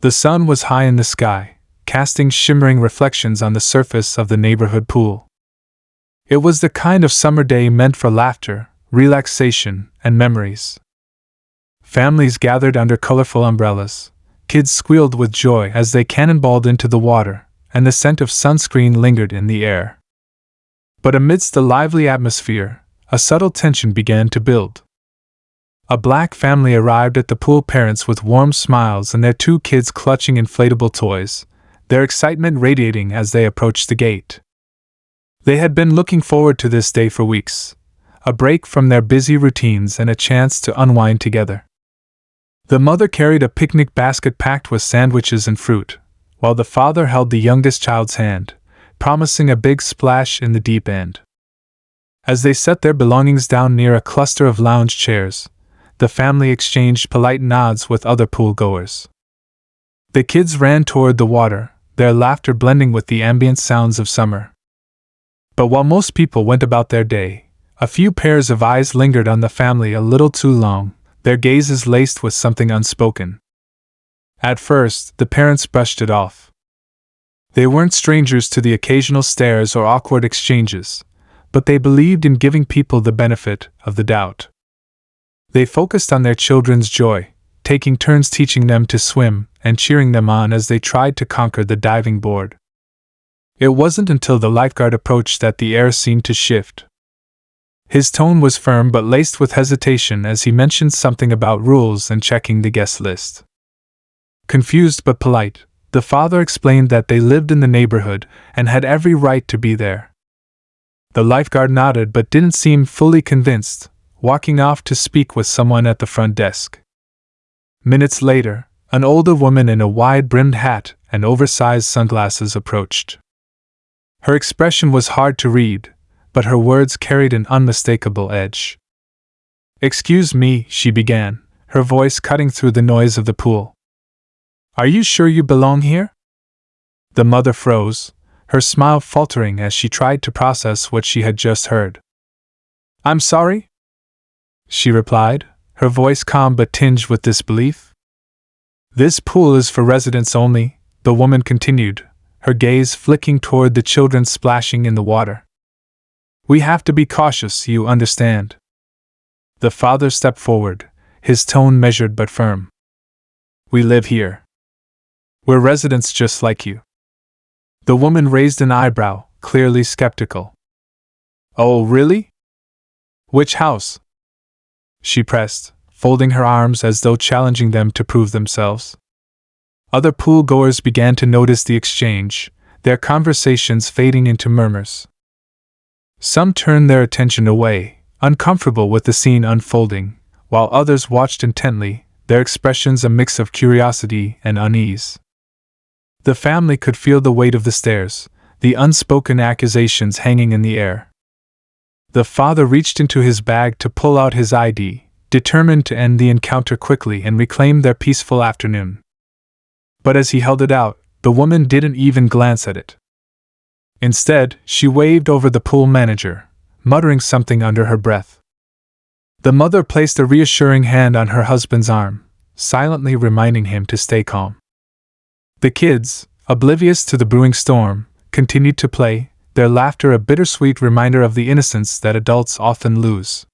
The sun was high in the sky, casting shimmering reflections on the surface of the neighborhood pool. It was the kind of summer day meant for laughter, relaxation, and memories. Families gathered under colorful umbrellas, kids squealed with joy as they cannonballed into the water, and the scent of sunscreen lingered in the air. But amidst the lively atmosphere, a subtle tension began to build. A black family arrived at the pool, parents with warm smiles and their 2 kids clutching inflatable toys, their excitement radiating as they approached the gate. They had been looking forward to this day for weeks, a break from their busy routines and a chance to unwind together. The mother carried a picnic basket packed with sandwiches and fruit, while the father held the youngest child's hand, promising a big splash in the deep end. As they set their belongings down near a cluster of lounge chairs, the family exchanged polite nods with other pool-goers. The kids ran toward the water, their laughter blending with the ambient sounds of summer. But while most people went about their day, a few pairs of eyes lingered on the family a little too long, their gazes laced with something unspoken. At first, the parents brushed it off. They weren't strangers to the occasional stares or awkward exchanges, but they believed in giving people the benefit of the doubt. They focused on their children's joy, taking turns teaching them to swim and cheering them on as they tried to conquer the diving board. It wasn't until the lifeguard approached that the air seemed to shift. His tone was firm but laced with hesitation as he mentioned something about rules and checking the guest list. Confused but polite, the father explained that they lived in the neighborhood and had every right to be there. The lifeguard nodded but didn't seem fully convinced, walking off to speak with someone at the front desk. Minutes later, an older woman in a wide-brimmed hat and oversized sunglasses approached. Her expression was hard to read, but her words carried an unmistakable edge. "Excuse me," she began, her voice cutting through the noise of the pool. "Are you sure you belong here?" The mother froze, her smile faltering as she tried to process what she had just heard. "I'm sorry?" she replied, her voice calm but tinged with disbelief. "This pool is for residents only," the woman continued, her gaze flicking toward the children splashing in the water. "We have to be cautious, you understand." The father stepped forward, his tone measured but firm. "We live here. We're residents just like you." The woman raised an eyebrow, clearly skeptical. "Oh, really? Which house?" she pressed, folding her arms as though challenging them to prove themselves. Other pool-goers began to notice the exchange, their conversations fading into murmurs. Some turned their attention away, uncomfortable with the scene unfolding, while others watched intently, their expressions a mix of curiosity and unease. The family could feel the weight of the stares, the unspoken accusations hanging in the air. The father reached into his bag to pull out his ID, determined to end the encounter quickly and reclaim their peaceful afternoon. But as he held it out, the woman didn't even glance at it. Instead, she waved over the pool manager, muttering something under her breath. The mother placed a reassuring hand on her husband's arm, silently reminding him to stay calm. The kids, oblivious to the brewing storm, continued to play, their laughter a bittersweet reminder of the innocence that adults often lose.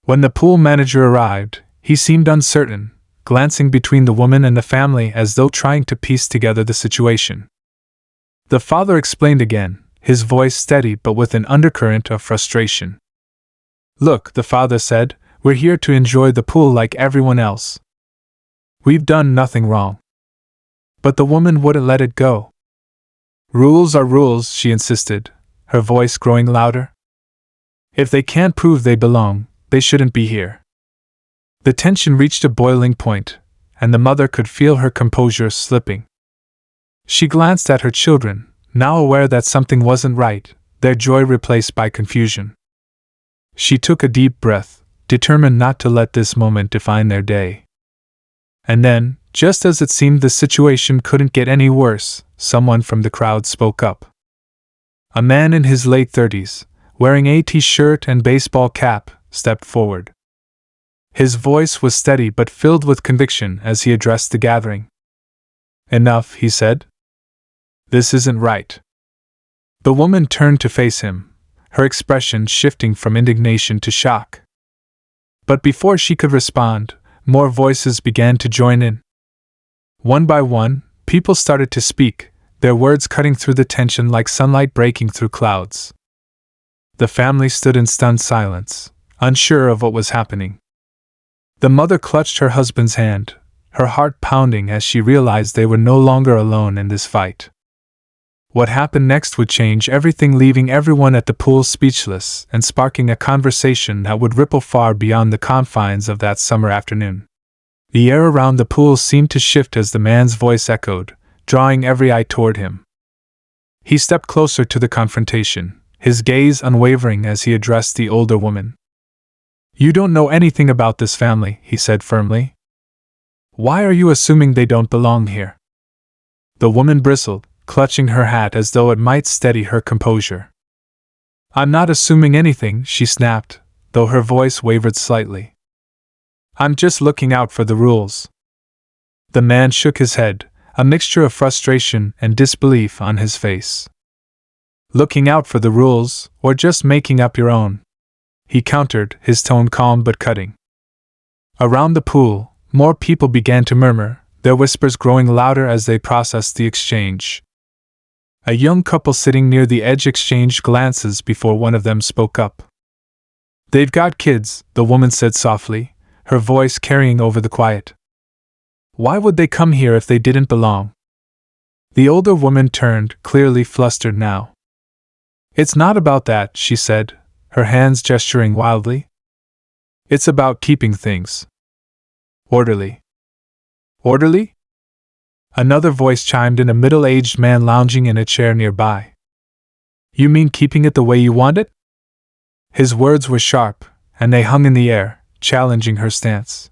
When the pool manager arrived, he seemed uncertain, glancing between the woman and the family as though trying to piece together the situation. The father explained again, his voice steady but with an undercurrent of frustration. "Look," the father said, "we're here to enjoy the pool like everyone else. We've done nothing wrong." But the woman wouldn't let it go. "Rules are rules," she insisted, her voice growing louder. "If they can't prove they belong, they shouldn't be here." The tension reached a boiling point, and the mother could feel her composure slipping. She glanced at her children, now aware that something wasn't right, their joy replaced by confusion. She took a deep breath, determined not to let this moment define their day. And then, just as it seemed the situation couldn't get any worse, someone from the crowd spoke up. A man in his late 30s, wearing a t-shirt and baseball cap, stepped forward. His voice was steady but filled with conviction as he addressed the gathering. Enough, he said. This isn't right. The woman turned to face him, her expression shifting from indignation to shock. But before she could respond, more voices began to join in. One by one, people started to speak, their words cutting through the tension like sunlight breaking through clouds. The family stood in stunned silence, unsure of what was happening. The mother clutched her husband's hand, her heart pounding as she realized they were no longer alone in this fight. What happened next would change everything, leaving everyone at the pool speechless and sparking a conversation that would ripple far beyond the confines of that summer afternoon. The air around the pool seemed to shift as the man's voice echoed, drawing every eye toward him. He stepped closer to the confrontation, his gaze unwavering as he addressed the older woman. "You don't know anything about this family," he said firmly. "Why are you assuming they don't belong here?" The woman bristled, clutching her hat as though it might steady her composure. "I'm not assuming anything," she snapped, though her voice wavered slightly. "I'm just looking out for the rules." The man shook his head, a mixture of frustration and disbelief on his face. "Looking out for the rules, or just making up your own?" he countered, his tone calm but cutting. Around the pool, more people began to murmur, their whispers growing louder as they processed the exchange. A young couple sitting near the edge exchanged glances before one of them spoke up. "They've got kids," the woman said softly, her voice carrying over the quiet. "Why would they come here if they didn't belong?" The older woman turned, clearly flustered now. "It's not about that," she said, her hands gesturing wildly. "It's about keeping things orderly." "Orderly?" Another voice chimed in, a middle-aged man lounging in a chair nearby. "You mean keeping it the way you want it?" His words were sharp, and they hung in the air, challenging her stance.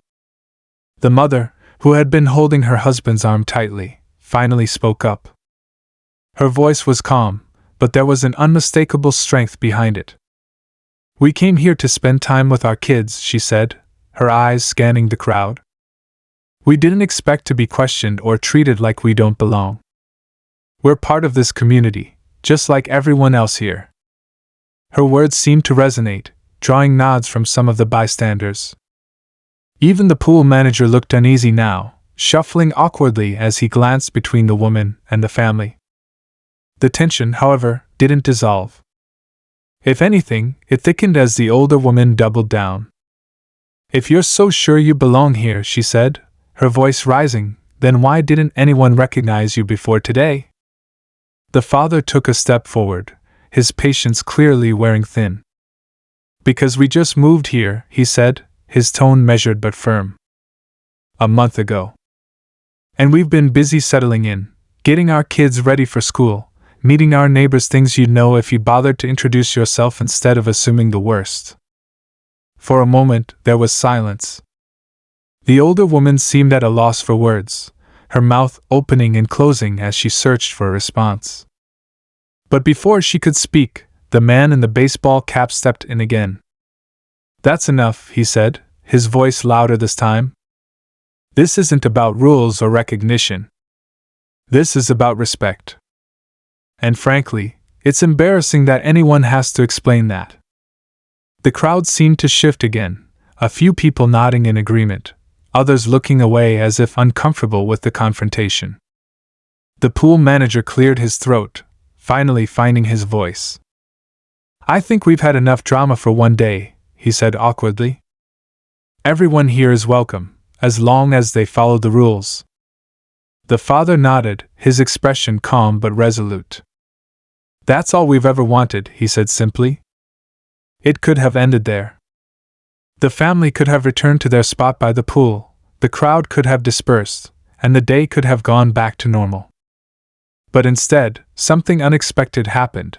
The mother, who had been holding her husband's arm tightly, finally spoke up. Her voice was calm, but there was an unmistakable strength behind it. "We came here to spend time with our kids," she said, her eyes scanning the crowd. "We didn't expect to be questioned or treated like we don't belong. We're part of this community, just like everyone else here." Her words seemed to resonate, drawing nods from some of the bystanders. Even the pool manager looked uneasy now, shuffling awkwardly as he glanced between the woman and the family. The tension, however, didn't dissolve. If anything, it thickened as the older woman doubled down. "If you're so sure you belong here," she said, her voice rising, "then why didn't anyone recognize you before today?" The father took a step forward, his patience clearly wearing thin. "Because we just moved here," he said, his tone measured but firm. "A month ago. And we've been busy settling in, getting our kids ready for school, meeting our neighbors, things you'd know if you bothered to introduce yourself instead of assuming the worst." For a moment, there was silence. The older woman seemed at a loss for words, her mouth opening and closing as she searched for a response. But before she could speak, the man in the baseball cap stepped in again. "That's enough," he said, his voice louder this time. "This isn't about rules or recognition. This is about respect. And frankly, it's embarrassing that anyone has to explain that." The crowd seemed to shift again, a few people nodding in agreement, others looking away as if uncomfortable with the confrontation. The pool manager cleared his throat, finally finding his voice. "I think we've had enough drama for one day," he said awkwardly. "Everyone here is welcome, as long as they follow the rules." The father nodded, his expression calm but resolute. "That's all we've ever wanted," he said simply. It could have ended there. The family could have returned to their spot by the pool, the crowd could have dispersed, and the day could have gone back to normal. But instead, something unexpected happened.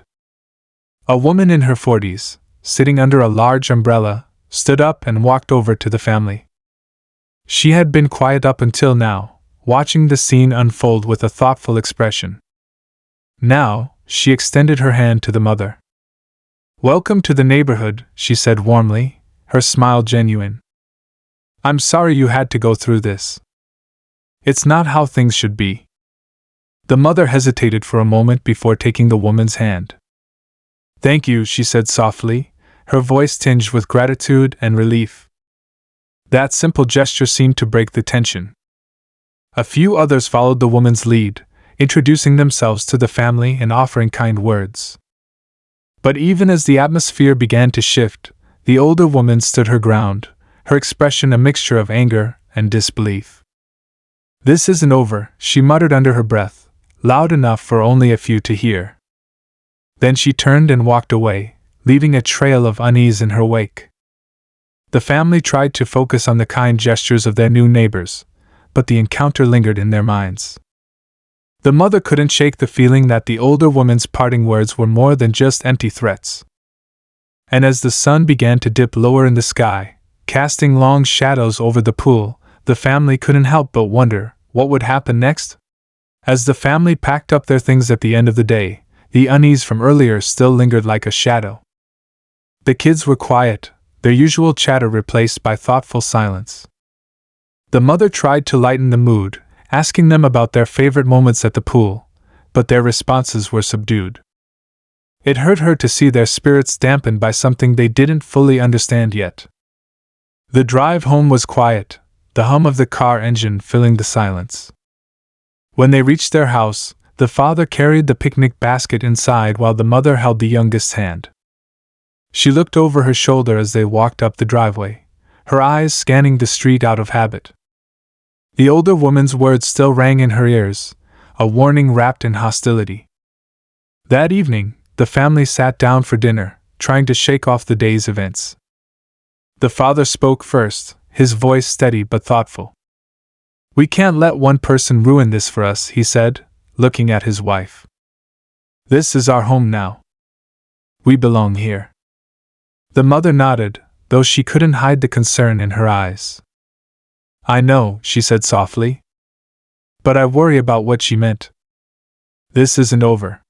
A woman in her 40s, sitting under a large umbrella, stood up and walked over to the family. She had been quiet up until now, watching the scene unfold with a thoughtful expression. Now, she extended her hand to the mother. "Welcome to the neighborhood," she said warmly, her smile genuine. "I'm sorry you had to go through this. It's not how things should be." The mother hesitated for a moment before taking the woman's hand. "Thank you," she said softly, her voice tinged with gratitude and relief. That simple gesture seemed to break the tension. A few others followed the woman's lead, introducing themselves to the family and offering kind words. But even as the atmosphere began to shift, the older woman stood her ground, her expression a mixture of anger and disbelief. "This isn't over," she muttered under her breath, loud enough for only a few to hear. Then she turned and walked away, leaving a trail of unease in her wake. The family tried to focus on the kind gestures of their new neighbors, but the encounter lingered in their minds. The mother couldn't shake the feeling that the older woman's parting words were more than just empty threats. And as the sun began to dip lower in the sky, casting long shadows over the pool, the family couldn't help but wonder what would happen next. As the family packed up their things at the end of the day, the unease from earlier still lingered like a shadow. The kids were quiet, their usual chatter replaced by thoughtful silence. The mother tried to lighten the mood, asking them about their favorite moments at the pool, but their responses were subdued. It hurt her to see their spirits dampened by something they didn't fully understand yet. The drive home was quiet, the hum of the car engine filling the silence. When they reached their house, the father carried the picnic basket inside while the mother held the youngest's hand. She looked over her shoulder as they walked up the driveway, her eyes scanning the street out of habit. The older woman's words still rang in her ears, a warning wrapped in hostility. That evening, the family sat down for dinner, trying to shake off the day's events. The father spoke first, his voice steady but thoughtful. "We can't let one person ruin this for us," he said, looking at his wife. "This is our home now. We belong here." The mother nodded, though she couldn't hide the concern in her eyes. "I know," she said softly. "But I worry about what she meant. This isn't over."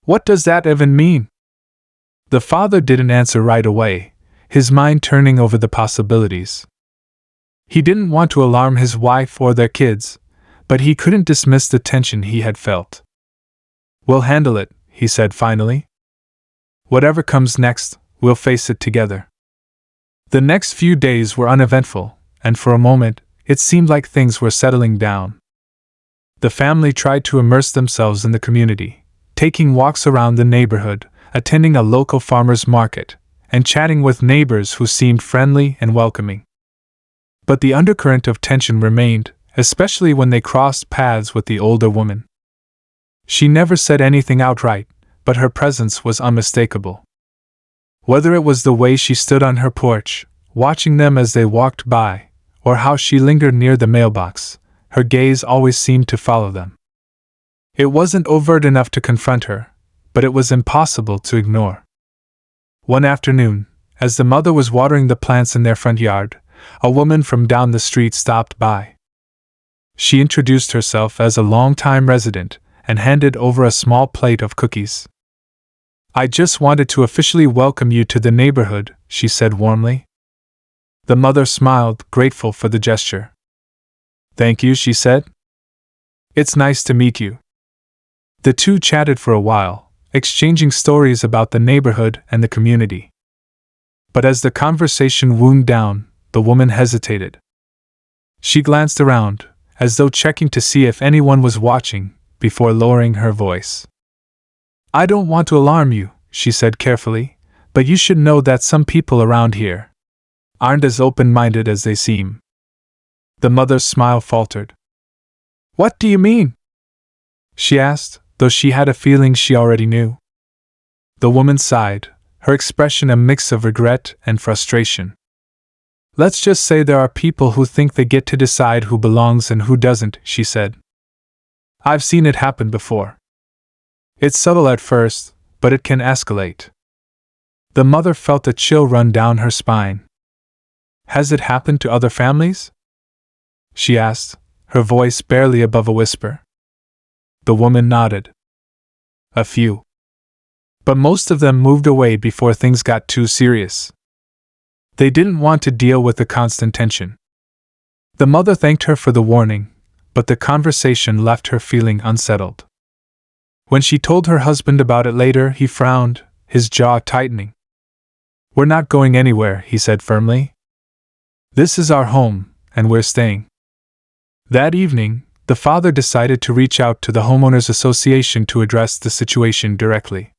"What does that even mean?" The father didn't answer right away, his mind turning over the possibilities. He didn't want to alarm his wife or their kids, but he couldn't dismiss the tension he had felt. "We'll handle it," he said finally. "Whatever comes next, we'll face it together." The next few days were uneventful, and for a moment, it seemed like things were settling down. The family tried to immerse themselves in the community, taking walks around the neighborhood, attending a local farmer's market, and chatting with neighbors who seemed friendly and welcoming. But the undercurrent of tension remained, especially when they crossed paths with the older woman. She never said anything outright, but her presence was unmistakable. Whether it was the way she stood on her porch, watching them as they walked by, or how she lingered near the mailbox, her gaze always seemed to follow them. It wasn't overt enough to confront her, but it was impossible to ignore. One afternoon, as the mother was watering the plants in their front yard, a woman from down the street stopped by. She introduced herself as a long-time resident and handed over a small plate of cookies. "I just wanted to officially welcome you to the neighborhood," she said warmly. The mother smiled, grateful for the gesture. "Thank you," she said. "It's nice to meet you." The two chatted for a while, exchanging stories about the neighborhood and the community. But as the conversation wound down, the woman hesitated. She glanced around, as though checking to see if anyone was watching, before lowering her voice. "I don't want to alarm you," she said carefully, "but you should know that some people around here aren't as open-minded as they seem." The mother's smile faltered. "What do you mean?" she asked, though she had a feeling she already knew. The woman sighed, her expression a mix of regret and frustration. "Let's just say there are people who think they get to decide who belongs and who doesn't," she said. "I've seen it happen before. It's subtle at first, but it can escalate." The mother felt a chill run down her spine. "Has it happened to other families?" she asked, her voice barely above a whisper. The woman nodded. "A few. But most of them moved away before things got too serious. They didn't want to deal with the constant tension." The mother thanked her for the warning, but the conversation left her feeling unsettled. When she told her husband about it later, he frowned, his jaw tightening. "We're not going anywhere," he said firmly. "This is our home, and we're staying." That evening, the father decided to reach out to the homeowners association to address the situation directly.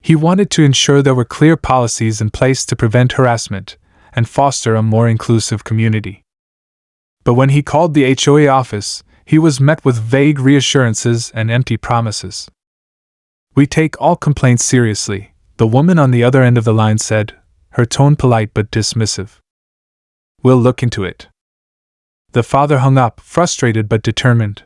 He wanted to ensure there were clear policies in place to prevent harassment and foster a more inclusive community. But when he called the HOA office, he was met with vague reassurances and empty promises. "We take all complaints seriously," the woman on the other end of the line said, her tone polite but dismissive. "We'll look into it." The father hung up, frustrated but determined.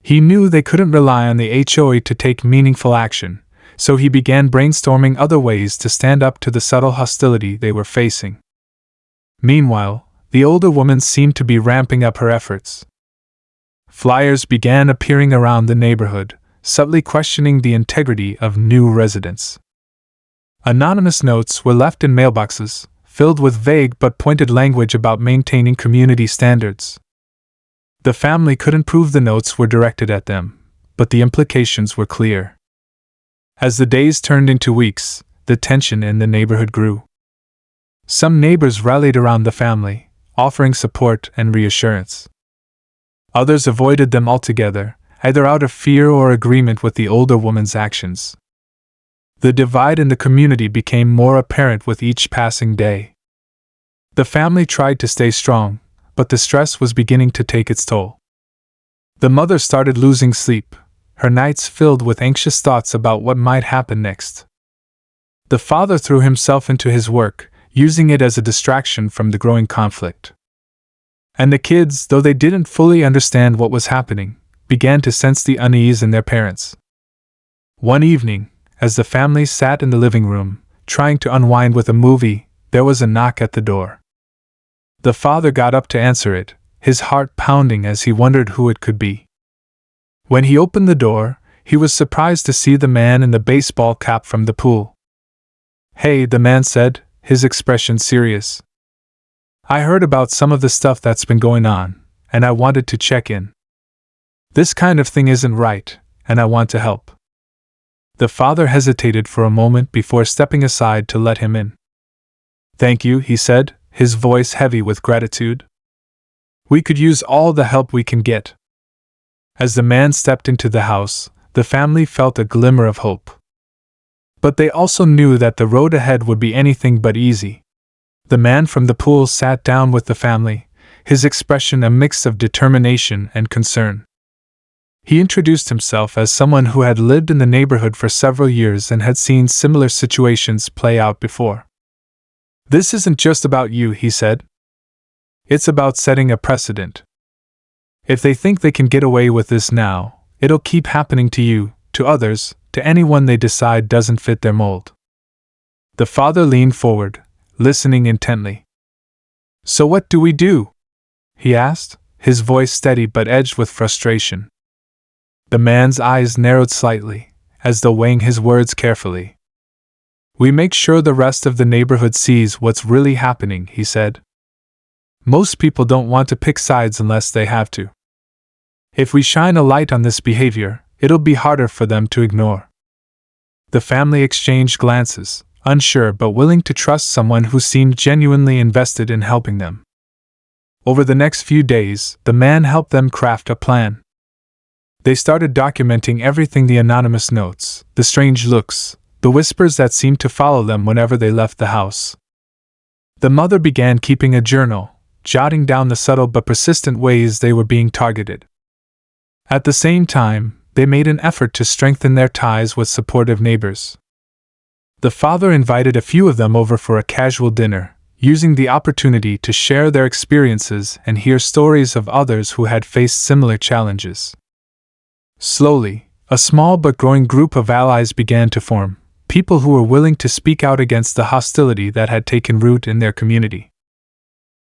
He knew they couldn't rely on the HOA to take meaningful action, so he began brainstorming other ways to stand up to the subtle hostility they were facing. Meanwhile, the older woman seemed to be ramping up her efforts. Flyers began appearing around the neighborhood, subtly questioning the integrity of new residents. Anonymous notes were left in mailboxes, filled with vague but pointed language about maintaining community standards. The family couldn't prove the notes were directed at them, but the implications were clear. As the days turned into weeks, the tension in the neighborhood grew. Some neighbors rallied around the family, offering support and reassurance. Others avoided them altogether, either out of fear or agreement with the older woman's actions. The divide in the community became more apparent with each passing day. The family tried to stay strong, but the stress was beginning to take its toll. The mother started losing sleep, her nights filled with anxious thoughts about what might happen next. The father threw himself into his work, using it as a distraction from the growing conflict. And the kids, though they didn't fully understand what was happening, began to sense the unease in their parents. One evening, as the family sat in the living room, trying to unwind with a movie, there was a knock at the door. The father got up to answer it, his heart pounding as he wondered who it could be. When he opened the door, he was surprised to see the man in the baseball cap from the pool. "Hey," the man said, his expression serious. "I heard about some of the stuff that's been going on, and I wanted to check in. This kind of thing isn't right, and I want to help." The father hesitated for a moment before stepping aside to let him in. "Thank you," he said, his voice heavy with gratitude. "We could use all the help we can get." As the man stepped into the house, the family felt a glimmer of hope. But they also knew that the road ahead would be anything but easy. The man from the pool sat down with the family, his expression a mix of determination and concern. He introduced himself as someone who had lived in the neighborhood for several years and had seen similar situations play out before. "This isn't just about you," he said. "It's about setting a precedent. If they think they can get away with this now, it'll keep happening to you, to others, to anyone they decide doesn't fit their mold." The father leaned forward, listening intently. "So what do we do?" he asked, his voice steady but edged with frustration. The man's eyes narrowed slightly, as though weighing his words carefully. "We make sure the rest of the neighborhood sees what's really happening," he said. "Most people don't want to pick sides unless they have to. If we shine a light on this behavior, it'll be harder for them to ignore." The family exchanged glances, unsure but willing to trust someone who seemed genuinely invested in helping them. Over the next few days, the man helped them craft a plan. They started documenting everything: the anonymous notes, the strange looks, the whispers that seemed to follow them whenever they left the house. The mother began keeping a journal, jotting down the subtle but persistent ways they were being targeted. At the same time, they made an effort to strengthen their ties with supportive neighbors. The father invited a few of them over for a casual dinner, using the opportunity to share their experiences and hear stories of others who had faced similar challenges. Slowly, a small but growing group of allies began to form, people who were willing to speak out against the hostility that had taken root in their community.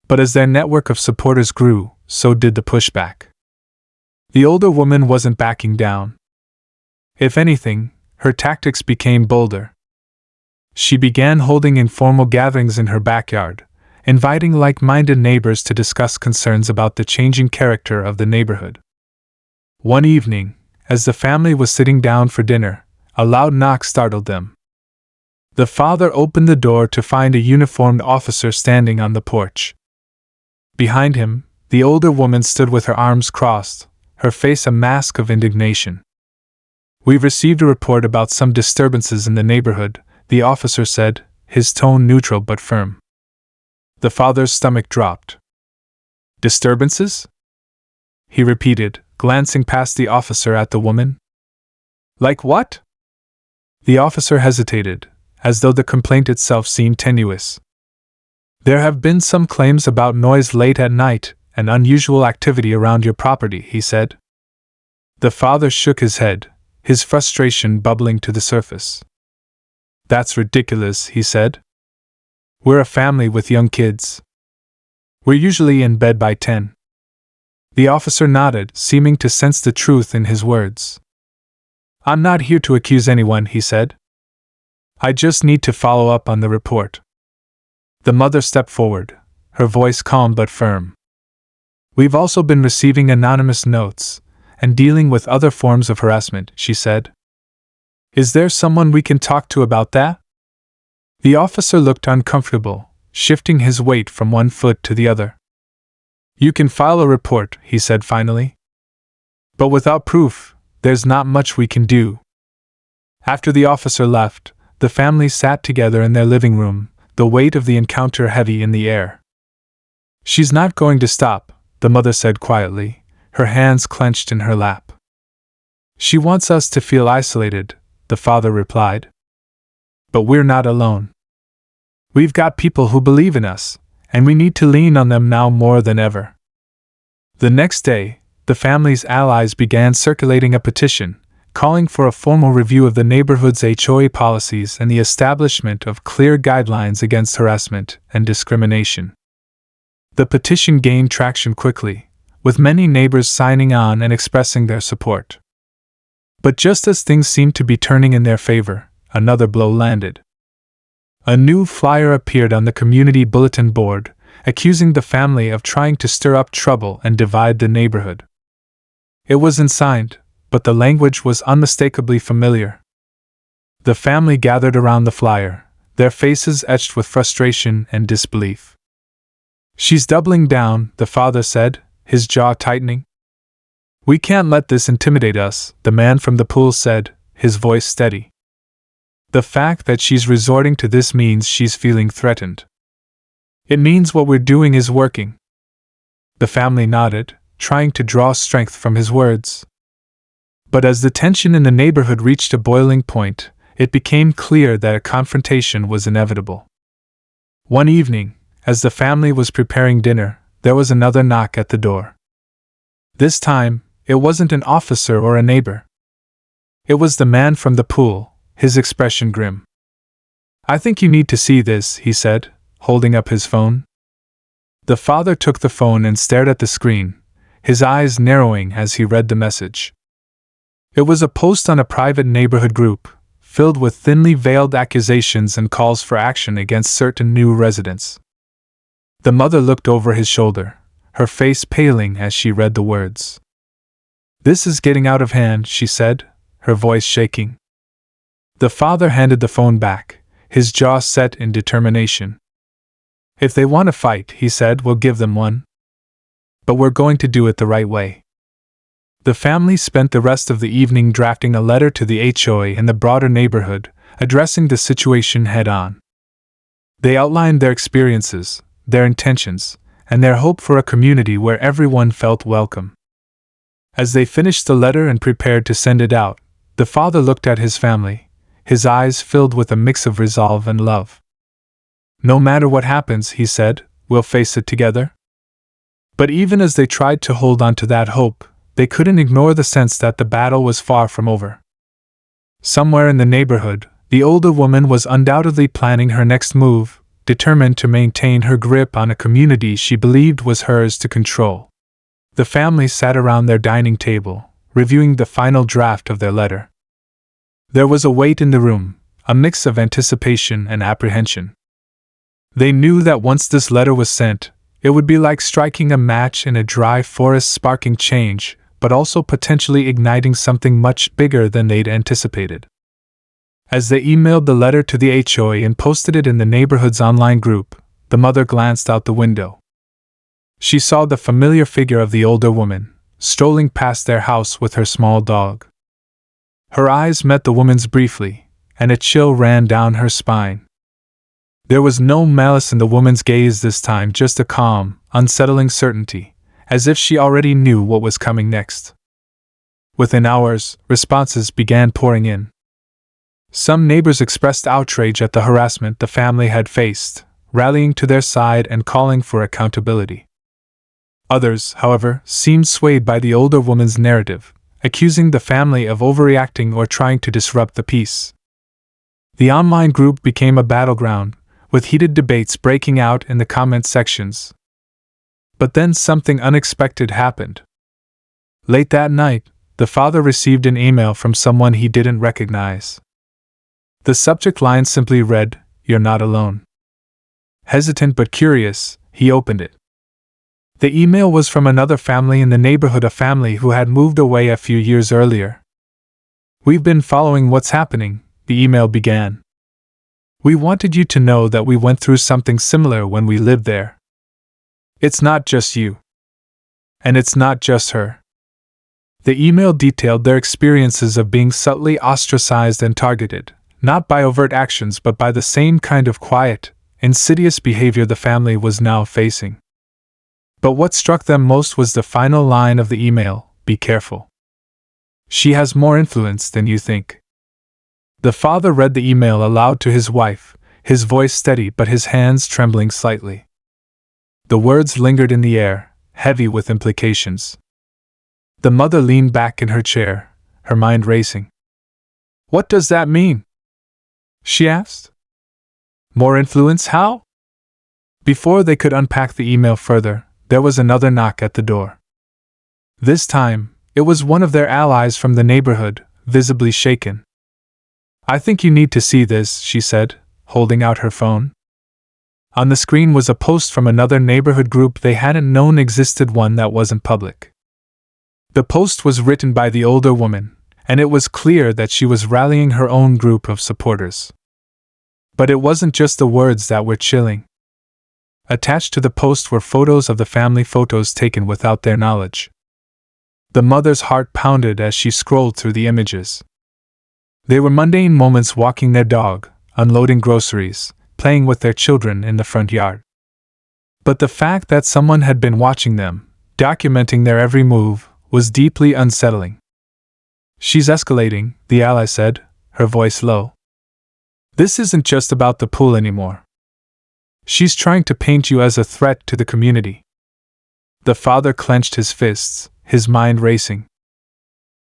But as their network of supporters grew, so did the pushback. The older woman wasn't backing down. If anything, her tactics became bolder. She began holding informal gatherings in her backyard, inviting like-minded neighbors to discuss concerns about the changing character of the neighborhood. One evening, as the family was sitting down for dinner, a loud knock startled them. The father opened the door to find a uniformed officer standing on the porch. Behind him, the older woman stood with her arms crossed, her face a mask of indignation. "We've received a report about some disturbances in the neighborhood," the officer said, his tone neutral but firm. The father's stomach dropped. "Disturbances?" he repeated, glancing past the officer at the woman. "Like what?" The officer hesitated, as though the complaint itself seemed tenuous. "There have been some claims about noise late at night and unusual activity around your property," he said. The father shook his head, his frustration bubbling to the surface. "That's ridiculous," he said. "We're a family with young kids. We're usually in bed by 10. The officer nodded, seeming to sense the truth in his words. "I'm not here to accuse anyone," he said. "I just need to follow up on the report." The mother stepped forward, her voice calm but firm. "We've also been receiving anonymous notes and dealing with other forms of harassment," she said. "Is there someone we can talk to about that?" The officer looked uncomfortable, shifting his weight from one foot to the other. "You can file a report," he said finally. "But without proof, there's not much we can do." After the officer left, the family sat together in their living room, the weight of the encounter heavy in the air. "She's not going to stop," the mother said quietly, her hands clenched in her lap. "She wants us to feel isolated," the father replied. "But we're not alone. We've got people who believe in us, and we need to lean on them now more than ever." The next day, the family's allies began circulating a petition, calling for a formal review of the neighborhood's HOA policies and the establishment of clear guidelines against harassment and discrimination. The petition gained traction quickly, with many neighbors signing on and expressing their support. But just as things seemed to be turning in their favor, another blow landed. A new flyer appeared on the community bulletin board, accusing the family of trying to stir up trouble and divide the neighborhood. It wasn't signed, but the language was unmistakably familiar. The family gathered around the flyer, their faces etched with frustration and disbelief. "She's doubling down," the father said, his jaw tightening. "We can't let this intimidate us," the man from the pool said, his voice steady. "The fact that she's resorting to this means she's feeling threatened. It means what we're doing is working." The family nodded, trying to draw strength from his words. But as the tension in the neighborhood reached a boiling point, it became clear that a confrontation was inevitable. One evening, as the family was preparing dinner, there was another knock at the door. This time, it wasn't an officer or a neighbor. It was the man from the pool, his expression grim. "I think you need to see this," he said, holding up his phone. The father took the phone and stared at the screen, his eyes narrowing as he read the message. It was a post on a private neighborhood group, filled with thinly veiled accusations and calls for action against certain new residents. The mother looked over his shoulder, her face paling as she read the words. "This is getting out of hand," she said, her voice shaking. The father handed the phone back, his jaw set in determination. "If they want to fight," he said, "we'll give them one. But we're going to do it the right way." The family spent the rest of the evening drafting a letter to the HOA and the broader neighborhood, addressing the situation head-on. They outlined their experiences, their intentions, and their hope for a community where everyone felt welcome. As they finished the letter and prepared to send it out, the father looked at his family, his eyes filled with a mix of resolve and love. "No matter what happens," he said, "we'll face it together." But even as they tried to hold on to that hope, they couldn't ignore the sense that the battle was far from over. Somewhere in the neighborhood, the older woman was undoubtedly planning her next move, determined to maintain her grip on a community she believed was hers to control. The family sat around their dining table, reviewing the final draft of their letter. There was a weight in the room, a mix of anticipation and apprehension. They knew that once this letter was sent, it would be like striking a match in a dry forest, sparking change, but also potentially igniting something much bigger than they'd anticipated. As they emailed the letter to the HOA and posted it in the neighborhood's online group, the mother glanced out the window. She saw the familiar figure of the older woman, strolling past their house with her small dog. Her eyes met the woman's briefly, and a chill ran down her spine. There was no malice in the woman's gaze this time, just a calm, unsettling certainty, as if she already knew what was coming next. Within hours, responses began pouring in. Some neighbors expressed outrage at the harassment the family had faced, rallying to their side and calling for accountability. Others, however, seemed swayed by the older woman's narrative, accusing the family of overreacting or trying to disrupt the peace. The online group became a battleground, with heated debates breaking out in the comment sections. But then something unexpected happened. Late that night, the father received an email from someone he didn't recognize. The subject line simply read, "You're not alone." Hesitant but curious, he opened it. The email was from another family in the neighborhood, a family who had moved away a few years earlier. "We've been following what's happening," the email began. "We wanted you to know that we went through something similar when we lived there. It's not just you. And it's not just her." The email detailed their experiences of being subtly ostracized and targeted, not by overt actions but by the same kind of quiet, insidious behavior the family was now facing. But what struck them most was the final line of the email, "Be careful. She has more influence than you think." The father read the email aloud to his wife, his voice steady but his hands trembling slightly. The words lingered in the air, heavy with implications. The mother leaned back in her chair, her mind racing. "What does that mean?" she asked. "More influence how?" Before they could unpack the email further, there was another knock at the door. This time, it was one of their allies from the neighborhood, visibly shaken. "I think you need to see this," she said, holding out her phone. On the screen was a post from another neighborhood group they hadn't known existed, one that wasn't public. The post was written by the older woman, and it was clear that she was rallying her own group of supporters. But it wasn't just the words that were chilling. Attached to the post were photos of the family, photos taken without their knowledge. The mother's heart pounded as she scrolled through the images. They were mundane moments, walking their dog, unloading groceries, playing with their children in the front yard. But the fact that someone had been watching them, documenting their every move, was deeply unsettling. "She's escalating," the ally said, her voice low. "This isn't just about the pool anymore. She's trying to paint you as a threat to the community." The father clenched his fists, his mind racing.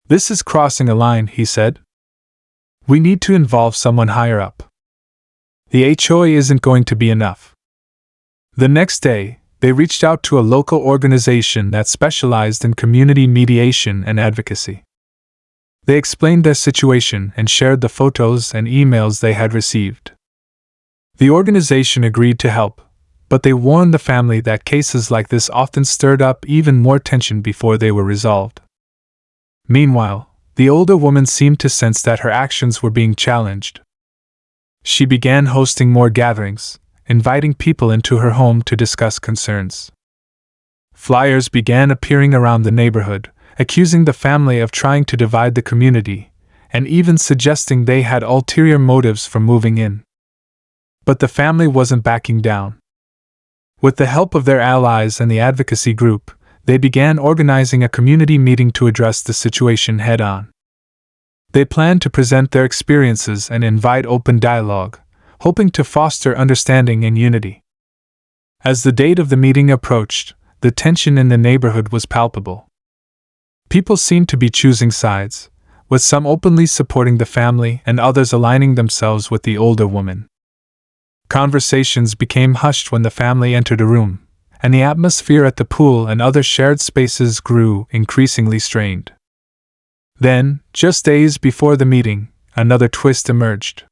"This is crossing a line," he said. "We need to involve someone higher up. The HOA isn't going to be enough." The next day, they reached out to a local organization that specialized in community mediation and advocacy. They explained their situation and shared the photos and emails they had received. The organization agreed to help, but they warned the family that cases like this often stirred up even more tension before they were resolved. Meanwhile, the older woman seemed to sense that her actions were being challenged. She began hosting more gatherings, inviting people into her home to discuss concerns. Flyers began appearing around the neighborhood, accusing the family of trying to divide the community, and even suggesting they had ulterior motives for moving in. But the family wasn't backing down. With the help of their allies and the advocacy group, they began organizing a community meeting to address the situation head-on. They planned to present their experiences and invite open dialogue, hoping to foster understanding and unity. As the date of the meeting approached, the tension in the neighborhood was palpable. People seemed to be choosing sides, with some openly supporting the family and others aligning themselves with the older woman. Conversations became hushed when the family entered a room, and the atmosphere at the pool and other shared spaces grew increasingly strained. Then, just days before the meeting, another twist emerged.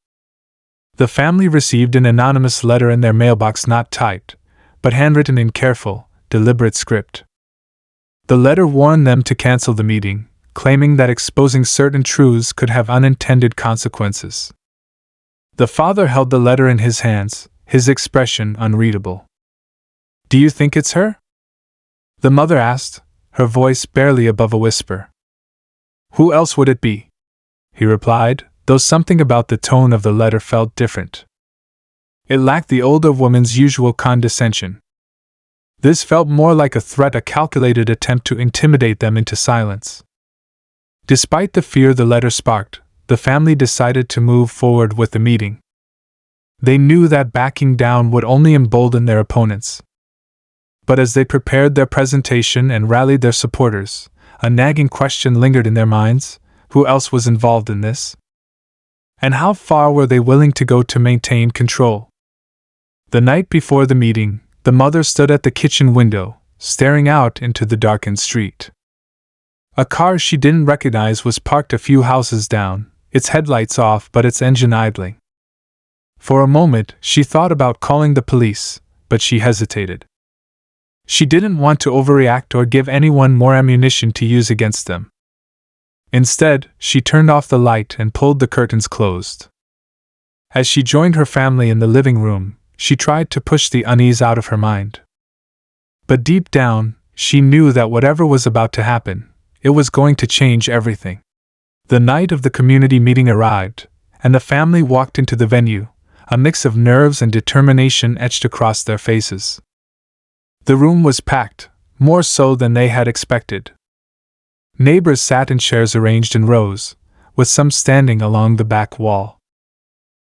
The family received an anonymous letter in their mailbox, not typed, but handwritten in careful, deliberate script. The letter warned them to cancel the meeting, claiming that exposing certain truths could have unintended consequences. The father held the letter in his hands, his expression unreadable. "Do you think it's her?" the mother asked, her voice barely above a whisper. "Who else would it be?" he replied, though something about the tone of the letter felt different. It lacked the older woman's usual condescension. This felt more like a threat, a calculated attempt to intimidate them into silence. Despite the fear the letter sparked, the family decided to move forward with the meeting. They knew that backing down would only embolden their opponents. But as they prepared their presentation and rallied their supporters, a nagging question lingered in their minds: who else was involved in this? And how far were they willing to go to maintain control? The night before the meeting, the mother stood at the kitchen window, staring out into the darkened street. A car she didn't recognize was parked a few houses down, its headlights off but its engine idling. For a moment, she thought about calling the police, but she hesitated. She didn't want to overreact or give anyone more ammunition to use against them. Instead, she turned off the light and pulled the curtains closed. As she joined her family in the living room, she tried to push the unease out of her mind. But deep down, she knew that whatever was about to happen, it was going to change everything. The night of the community meeting arrived, and the family walked into the venue, a mix of nerves and determination etched across their faces. The room was packed, more so than they had expected. Neighbors sat in chairs arranged in rows, with some standing along the back wall.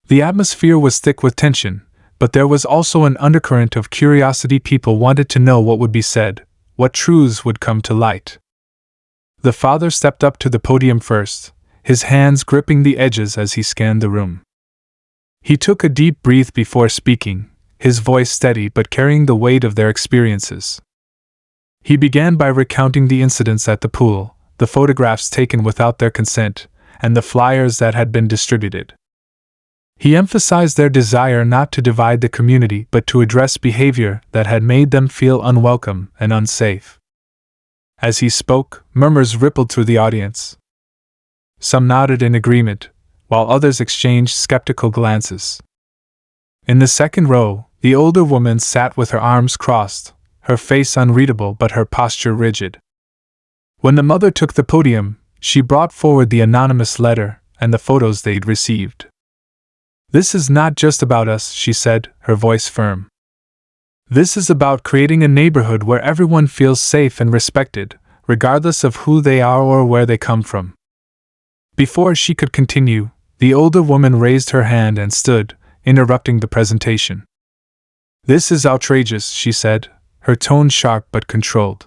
The atmosphere was thick with tension, but there was also an undercurrent of curiosity. People wanted to know what would be said, what truths would come to light. The father stepped up to the podium first, his hands gripping the edges as he scanned the room. He took a deep breath before speaking, his voice steady but carrying the weight of their experiences. He began by recounting the incidents at the pool, the photographs taken without their consent, and the flyers that had been distributed. He emphasized their desire not to divide the community but to address behavior that had made them feel unwelcome and unsafe. As he spoke, murmurs rippled through the audience. Some nodded in agreement, while others exchanged skeptical glances. In the second row, the older woman sat with her arms crossed, her face unreadable but her posture rigid. When the mother took the podium, she brought forward the anonymous letter and the photos they'd received. "This is not just about us," she said, her voice firm. "This is about creating a neighborhood where everyone feels safe and respected, regardless of who they are or where they come from." Before she could continue, the older woman raised her hand and stood, interrupting the presentation. "This is outrageous," she said, her tone sharp but controlled.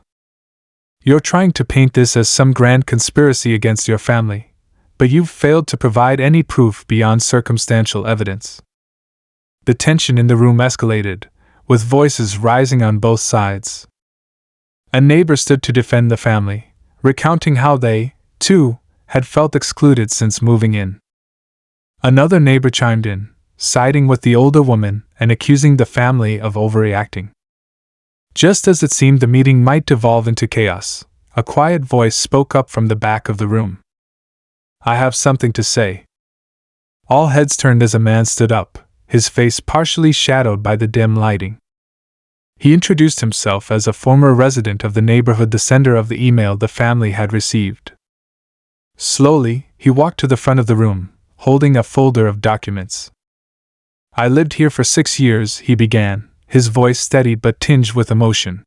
"You're trying to paint this as some grand conspiracy against your family, but you've failed to provide any proof beyond circumstantial evidence." The tension in the room escalated, with voices rising on both sides. A neighbor stood to defend the family, recounting how they, too, had felt excluded since moving in. Another neighbor chimed in, siding with the older woman and accusing the family of overreacting. Just as it seemed the meeting might devolve into chaos, a quiet voice spoke up from the back of the room. "I have something to say." All heads turned as a man stood up, his face partially shadowed by the dim lighting. He introduced himself as a former resident of the neighborhood, the sender of the email the family had received. Slowly, he walked to the front of the room, holding a folder of documents. "I lived here for 6 years," he began, his voice steady but tinged with emotion.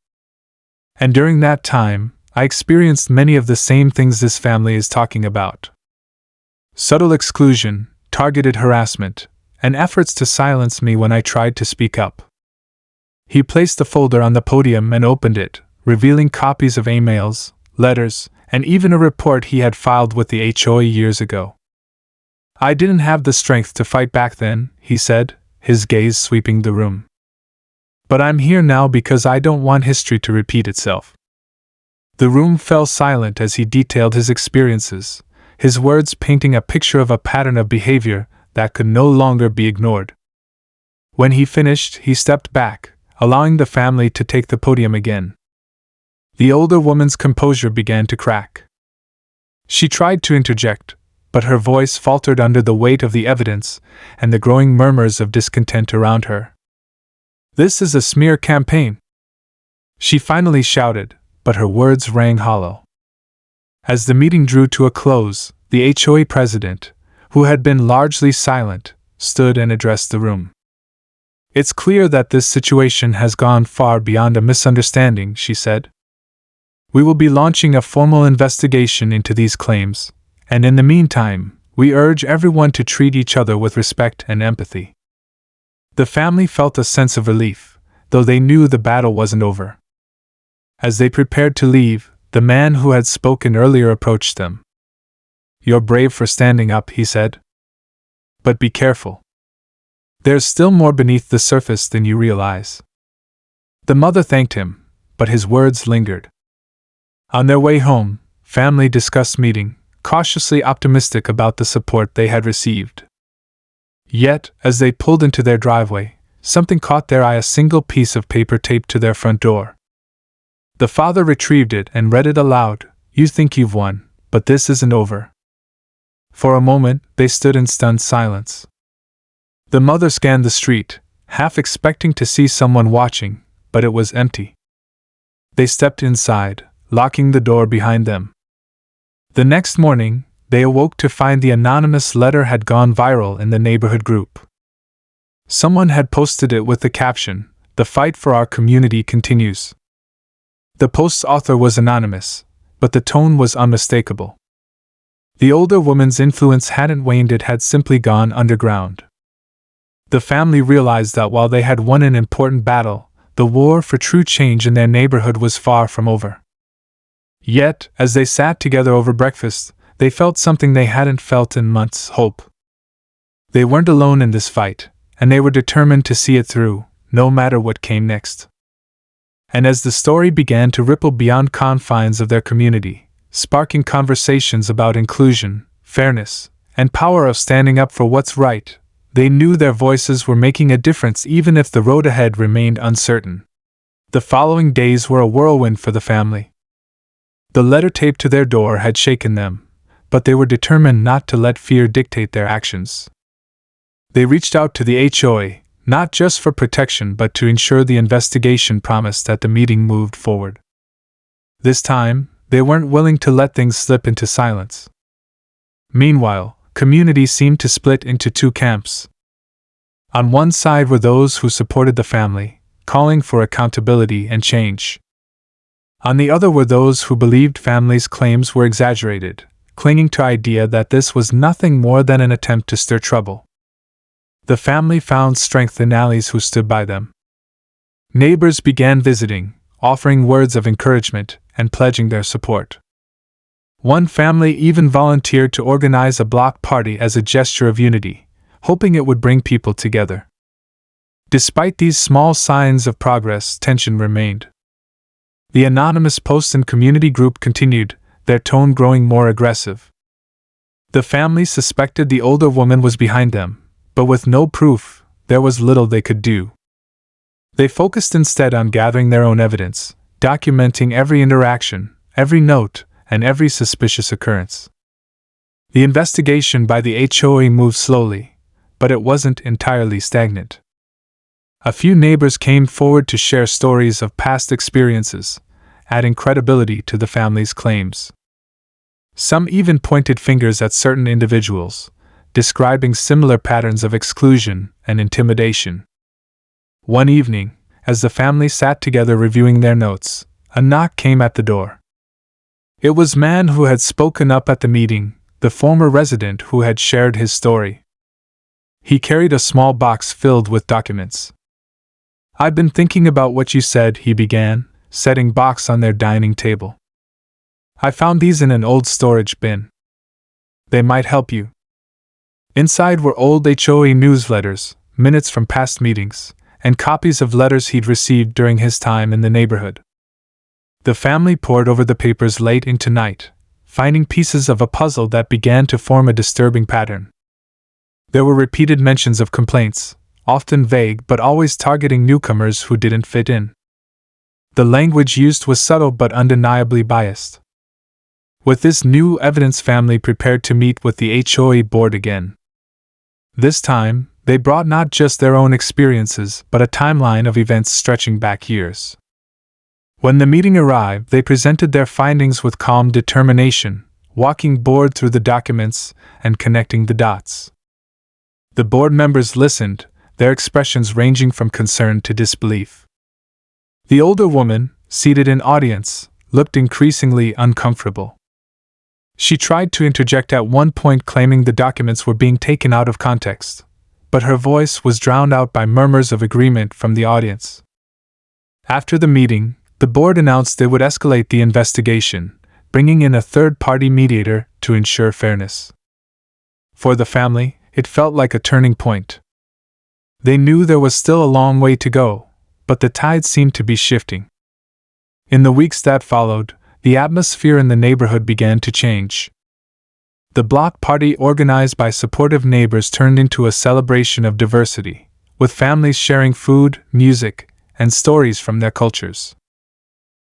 "And during that time, I experienced many of the same things this family is talking about. Subtle exclusion, targeted harassment, and efforts to silence me when I tried to speak up." He placed the folder on the podium and opened it, revealing copies of emails, letters, and even a report he had filed with the HOA years ago. "I didn't have the strength to fight back then," he said, his gaze sweeping the room. "But I'm here now because I don't want history to repeat itself." The room fell silent as he detailed his experiences, his words painting a picture of a pattern of behavior that could no longer be ignored. When he finished, he stepped back, allowing the family to take the podium again. The older woman's composure began to crack. She tried to interject, but her voice faltered under the weight of the evidence and the growing murmurs of discontent around her. "This is a smear campaign," she finally shouted, but her words rang hollow. As the meeting drew to a close, the HOA president, who had been largely silent, stood and addressed the room. "It's clear that this situation has gone far beyond a misunderstanding," she said. "We will be launching a formal investigation into these claims, and in the meantime, we urge everyone to treat each other with respect and empathy." The family felt a sense of relief, though they knew the battle wasn't over. As they prepared to leave, the man who had spoken earlier approached them. "You're brave for standing up," he said. "But be careful. There's still more beneath the surface than you realize." The mother thanked him, but his words lingered. On their way home, family discussed meeting, cautiously optimistic about the support they had received. Yet, as they pulled into their driveway, something caught their eye: a single piece of paper taped to their front door. The father retrieved it and read it aloud. "You think you've won, but this isn't over." For a moment, they stood in stunned silence. The mother scanned the street, half expecting to see someone watching, but it was empty. They stepped inside, locking the door behind them. The next morning, they awoke to find the anonymous letter had gone viral in the neighborhood group. Someone had posted it with the caption, "The fight for our community continues." The post's author was anonymous, but the tone was unmistakable. The older woman's influence hadn't waned, it had simply gone underground. The family realized that while they had won an important battle, the war for true change in their neighborhood was far from over. Yet, as they sat together over breakfast, they felt something they hadn't felt in months: hope. They weren't alone in this fight, and they were determined to see it through, no matter what came next. And as the story began to ripple beyond confines of their community, sparking conversations about inclusion, fairness, and power of standing up for what's right, they knew their voices were making a difference even if the road ahead remained uncertain. The following days were a whirlwind for the family. The letter taped to their door had shaken them, but they were determined not to let fear dictate their actions. They reached out to the HOA, not just for protection but to ensure the investigation promised that the meeting moved forward. This time, they weren't willing to let things slip into silence. Meanwhile, community seemed to split into two camps. On one side were those who supported the family, calling for accountability and change. On the other were those who believed families' claims were exaggerated, clinging to the idea that this was nothing more than an attempt to stir trouble. The family found strength in allies who stood by them. Neighbors began visiting, offering words of encouragement and pledging their support. One family even volunteered to organize a block party as a gesture of unity, hoping it would bring people together. Despite these small signs of progress, tension remained. The anonymous posts and community group continued, their tone growing more aggressive. The family suspected the older woman was behind them, but with no proof, there was little they could do. They focused instead on gathering their own evidence, documenting every interaction, every note, and every suspicious occurrence. The investigation by the HOA moved slowly, but it wasn't entirely stagnant. A few neighbors came forward to share stories of past experiences, adding credibility to the family's claims. Some even pointed fingers at certain individuals, describing similar patterns of exclusion and intimidation. One evening, as the family sat together reviewing their notes, a knock came at the door. It was a man who had spoken up at the meeting, the former resident who had shared his story. He carried a small box filled with documents. "I've been thinking about what you said," he began, setting box on their dining table. "I found these in an old storage bin. They might help you." Inside were old HOA newsletters, minutes from past meetings, and copies of letters he'd received during his time in the neighborhood. The family pored over the papers late into night, finding pieces of a puzzle that began to form a disturbing pattern. There were repeated mentions of complaints, often vague but always targeting newcomers who didn't fit in. The language used was subtle but undeniably biased. With this new evidence, family prepared to meet with the HOA board again. This time, they brought not just their own experiences but a timeline of events stretching back years. When the meeting arrived, they presented their findings with calm determination, walking board through the documents and connecting the dots. The board members listened, their expressions ranging from concern to disbelief. The older woman, seated in audience, looked increasingly uncomfortable. She tried to interject at one point, claiming the documents were being taken out of context, but her voice was drowned out by murmurs of agreement from the audience. After the meeting, the board announced they would escalate the investigation, bringing in a third-party mediator to ensure fairness. For the family, it felt like a turning point. They knew there was still a long way to go, but the tide seemed to be shifting. In the weeks that followed, the atmosphere in the neighborhood began to change. The block party organized by supportive neighbors turned into a celebration of diversity, with families sharing food, music, and stories from their cultures.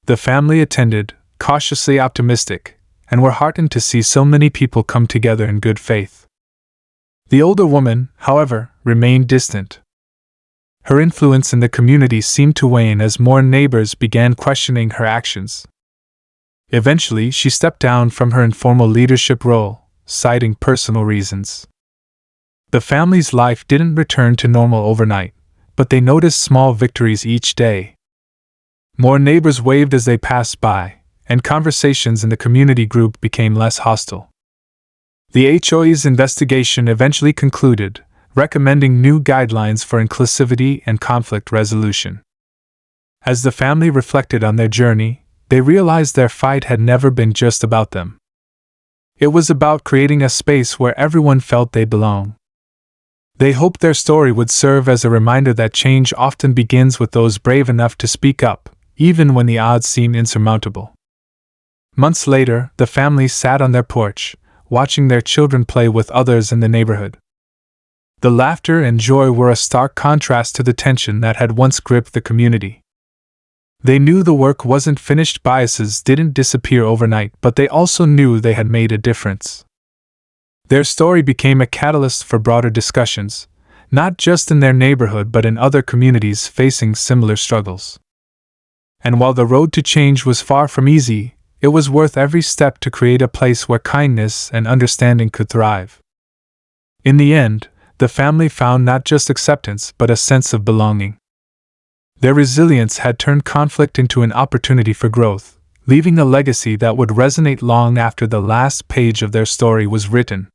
The family attended, cautiously optimistic, and were heartened to see so many people come together in good faith. The older woman, however, remained distant. Her influence in the community seemed to wane as more neighbors began questioning her actions. Eventually, she stepped down from her informal leadership role, citing personal reasons. The family's life didn't return to normal overnight, but they noticed small victories each day. More neighbors waved as they passed by, and conversations in the community group became less hostile. The HOA's investigation eventually concluded, recommending new guidelines for inclusivity and conflict resolution. As the family reflected on their journey, they realized their fight had never been just about them. It was about creating a space where everyone felt they belong. They hoped their story would serve as a reminder that change often begins with those brave enough to speak up, even when the odds seem insurmountable. Months later, the family sat on their porch, watching their children play with others in the neighborhood. The laughter and joy were a stark contrast to the tension that had once gripped the community. They knew the work wasn't finished, biases didn't disappear overnight, but they also knew they had made a difference. Their story became a catalyst for broader discussions, not just in their neighborhood but in other communities facing similar struggles. And while the road to change was far from easy, it was worth every step to create a place where kindness and understanding could thrive. In the end, the family found not just acceptance but a sense of belonging. Their resilience had turned conflict into an opportunity for growth, leaving a legacy that would resonate long after the last page of their story was written.